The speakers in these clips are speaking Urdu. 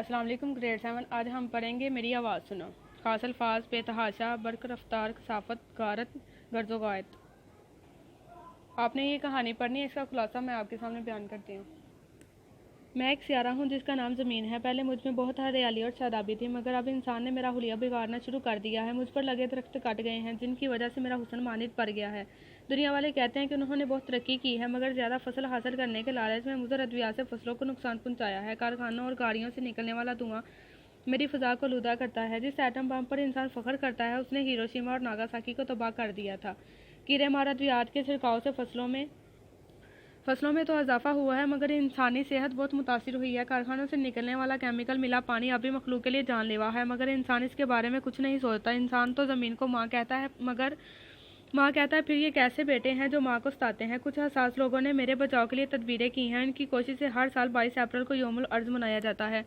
السلام علیکم گریڈ 7۔ آج ہم پڑھیں گے میری آواز سنو۔ خاص الفاظ، بے تحاشا، برق رفتار، کثافت، غارت، غرض و غایت۔ آپ نے یہ کہانی پڑھنی ہے، اس کا خلاصہ میں آپ کے سامنے بیان کرتی ہوں۔ میں ایک سیارہ ہوں جس کا نام زمین ہے۔ پہلے مجھ میں بہت ہریالی اور شادابی تھی، مگر اب انسان نے میرا حلیہ بگاڑنا شروع کر دیا ہے۔ مجھ پر لگے درخت کٹ گئے ہیں، جن کی وجہ سے میرا حسن مانید پڑ گیا ہے۔ دنیا والے کہتے ہیں کہ انہوں نے بہت ترقی کی ہے، مگر زیادہ فصل حاصل کرنے کے لالچ میں مضر ادویات سے فصلوں کو نقصان پہنچایا ہے۔ کارخانوں اور گاڑیوں سے نکلنے والا دھواں میری فضا کو آلودہ کرتا ہے۔ جس ایٹم بم پر انسان فخر کرتا ہے، اس نے ہیروشیما اور ناگاساکی کو تباہ کر دیا تھا۔ کیڑے مار ادویات کے چھڑکاؤ سے فصلوں میں تو اضافہ ہوا ہے، مگر انسانی صحت بہت متاثر ہوئی ہے۔ کارخانوں سے نکلنے والا کیمیکل ملا پانی ابھی مخلوق کے لیے جان لیوا ہے، مگر انسان اس کے بارے میں کچھ نہیں سوچتا۔ انسان تو زمین کو ماں کہتا ہے، مگر ماں کہتا ہے پھر یہ کیسے بیٹے ہیں جو ماں کو ستاتے ہیں۔ کچھ حساس لوگوں نے میرے بچاؤ کے لیے تدبیریں کی ہیں۔ ان کی کوشش سے ہر سال 22 اپریل کو یوم الارض منایا جاتا ہے۔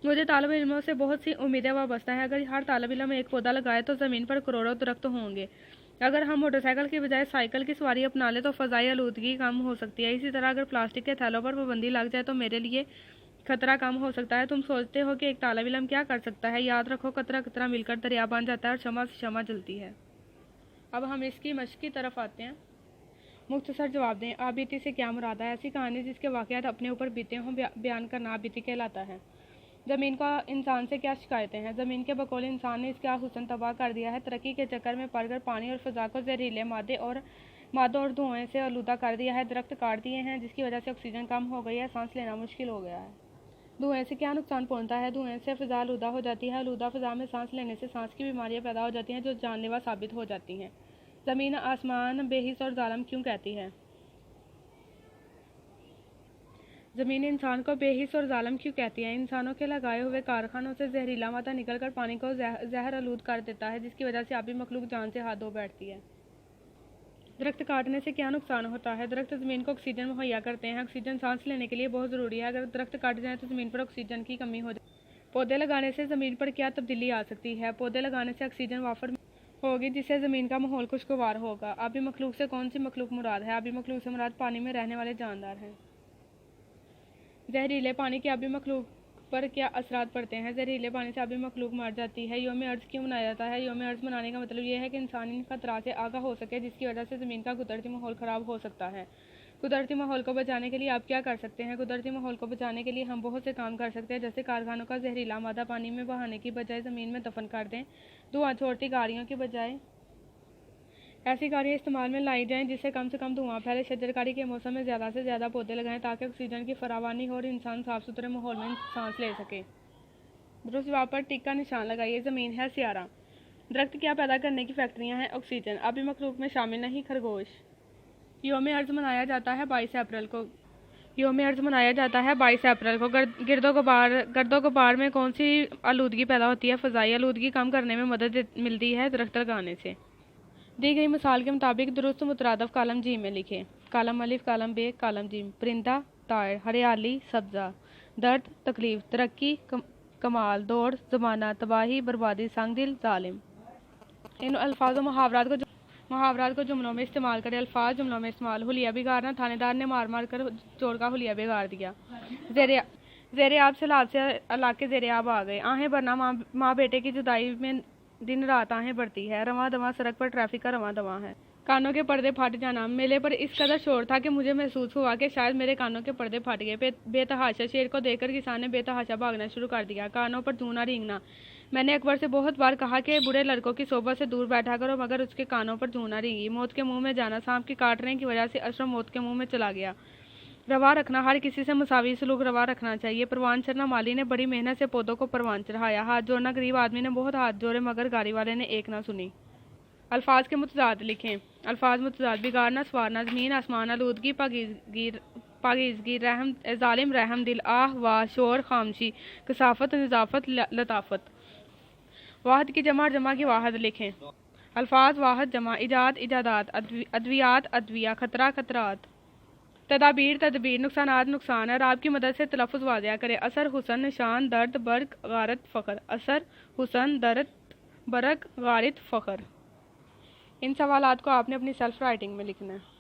مجھے طالب علموں سے بہت سی امیدیں وابستہ ہیں۔ اگر ہر طالب علم ایک پودا لگائے تو زمین پر کروڑوں درخت ہوں گے۔ اگر ہم موٹر سائیکل کی بجائے سائیکل کی سواری اپنا لیں تو فضائی آلودگی کم ہو سکتی ہے۔ اسی طرح اگر پلاسٹک کے تھیلوں پر پابندی لگ جائے تو میرے لیے خطرہ کم ہو سکتا ہے۔ تم سوچتے ہو کہ ایک طالب علم کیا کر سکتا ہے؟ یاد رکھو، قطرہ قطرہ مل کر دریا بن جاتا ہے اور شمع سے شمع جلتی ہے۔ اب ہم اس کی مشق کی طرف آتے ہیں۔ مختصر جواب دیں۔ آپ بیتی سے کیا مراد ہے؟ ایسی کہانی جس کے واقعات اپنے اوپر بیتے ہوں بیان کرنا آپ بیتی کہلاتا ہے۔ زمین کا انسان سے کیا شکایتیں ہیں؟ زمین کے بقول انسان نے اس کا حسن تباہ کر دیا ہے۔ ترقی کے چکر میں پڑ کر پانی اور فضا کو زہریلے مادوں اور دھوئیں سے آلودہ کر دیا ہے۔ درخت کاٹ دیے ہیں، جس کی وجہ سے آکسیجن کم ہو گئی ہے، سانس لینا مشکل ہو گیا ہے۔ دھوئیں سے کیا نقصان پہنچتا ہے؟ دھوئیں سے فضا آلودہ ہو جاتی ہے۔ آلودہ فضا میں سانس لینے سے سانس کی بیماریاں پیدا ہو جاتی ہیں جو جان لیوا ثابت ہو جاتی ہیں۔ زمین آسمان بے حس اور ظالم کیوں کہتی ہے؟ زمین انسان کو بے حس اور ظالم کیوں کہتی ہے؟ انسانوں کے لگائے ہوئے کارخانوں سے زہریلا مادہ نکل کر پانی کو زہر آلود کر دیتا ہے، جس کی وجہ سے آبی مخلوق جان سے ہاتھ دھو بیٹھتی ہے۔ درخت کاٹنے سے کیا نقصان ہوتا ہے؟ درخت زمین کو آکسیجن مہیا کرتے ہیں۔ آکسیجن سانس لینے کے لیے بہت ضروری ہے۔ اگر درخت کٹ جائیں تو زمین پر آکسیجن کی کمی ہو جائے۔ پودے لگانے سے زمین پر کیا تبدیلی آ سکتی ہے؟ پودے لگانے سے آکسیجن وافر ہوگی، جس سے زمین کا ماحول خوشگوار ہوگا۔ آبی مخلوق سے کون سی مخلوق مراد ہے؟ آبی مخلوق سے مراد پانی میں رہنے والے جاندار ہیں۔ زہریلے پانی کے آبی مخلوق پر کیا اثرات پڑتے ہیں؟ زہریلے پانی سے آبی مخلوق مر جاتی ہے۔ یوم ارض کیوں منایا جاتا ہے؟ یوم ارض منانے کا مطلب یہ ہے کہ انسان ان خطرات سے آگاہ ہو سکے جس کی وجہ سے زمین کا قدرتی ماحول خراب ہو سکتا ہے۔ قدرتی ماحول کو بچانے کے لیے آپ کیا کر سکتے ہیں؟ قدرتی ماحول کو بچانے کے لیے ہم بہت سے کام کر سکتے ہیں، جیسے کارخانوں کا زہریلا مادہ پانی میں بہانے کی بجائے زمین میں دفن کر دیں۔ دھواں چھوڑتی گاڑیوں کی بجائے ایسی گاڑیاں استعمال میں لائی جائیں جس سے کم دھواں پھیلے۔ شجرکاری کے موسم میں زیادہ سے زیادہ پودے لگائیں تاکہ آکسیجن کی فراوانی ہو اور انسان صاف ستھرے ماحول میں سانس لے سکے۔ درست جواب پر ٹک کا نشان لگائیے۔ زمین ہے سیارہ۔ درخت کیا پیدا کرنے کی فیکٹریاں ہیں؟ آکسیجن۔ آبی مخلوق میں شامل نہیں خرگوش۔ یوم ارض منایا جاتا ہے 22 اپریل کو۔ یوم ارض منایا جاتا ہے 22 اپریل کو۔ گرد و غبار میں کون سی آلودگی پیدا ہوتی ہے؟ فضائی آلودگی کم کرنے میں مدد ملتی ہے درخت لگانے سے۔ دی گئی مثال کے مطابق درست مترادف کالم جیم میں لکھیں۔ کالم الف، کالم ب، کالم جیم۔ پرندہ، طائر، ہریالی، سبزہ، درد، تکلیف، ترقی، کمال، دوڑ، زمانہ، تباہی، بربادی، سنگ دل، ظالم۔ ان الفاظ و محاورات کو جملوں میں استعمال کریں۔ الفاظ جملوں میں استعمال۔ حلیہ بگاڑنا، تھانے دار نے مار کر چور کا حلیہ بگاڑ دیا۔ زیر آب سیلاب سے علاقے زیر آب آ گئے۔ آہیں بھرنا، ماں بیٹے کی جدائی میں دن رات آہیں بڑھتی ہے۔ رواں دواں، سڑک پر ٹریفک کا رواں دواں ہے۔ کانوں کے پردے پھٹ جانا، میلے پر اس قدر شور تھا کہ مجھے محسوس ہوا کہ شاید میرے کانوں کے پردے پھٹ گئے۔ بے تحاشا، شیر کو دیکھ کر کسان نے بے تحاشا بھاگنا شروع کر دیا۔ کانوں پر جونا رینگنا، میں نے اکبر سے بہت بار کہا کہ برے لڑکوں کی صحبت سے دور بیٹھا کرو، مگر اس کے کانوں پر جونا رینگی۔ موت کے منہ میں جانا، سانپ کی کاٹنے کی وجہ سے اشرف موت کے منہ میں چلا گیا۔ روا رکھنا، ہر کسی سے مساوی سلوک روا رکھنا چاہیے۔ پروان چڑھنا، مالی نے بڑی محنت سے پودوں کو پروان چڑھایا۔ ہاتھ جوڑنا، غریب آدمی نے بہت ہاتھ جوڑے مگر گاڑی والے نے ایک نہ سنی۔ الفاظ کے متضاد لکھیں۔ الفاظ متضاد: بگاڑنا، سنوارنا، زمین آسمان، آلودگی، پاکیزگی، ظالم، رحم دل، آہ واہ، شور، خاموشی، کثافت، نظافت، لطافت۔ واحد کی جمع اور جمع کی واحد لکھیں۔ الفاظ واحد جمع: ایجاد، ایجادات، ادویات، ادویہ، خطرہ، خطرات۔ تدابیر، تدبیر، نقصانات، نقصان۔ اعراب کی مدد سے تلفظ واضح کریں۔ اثر، حسن، نشان، درد، برق، غارت، فخر۔ اثر، حسن، درد، برق، غارت، فخر۔ ان سوالات کو آپ نے اپنی سیلف رائٹنگ میں لکھنا ہے۔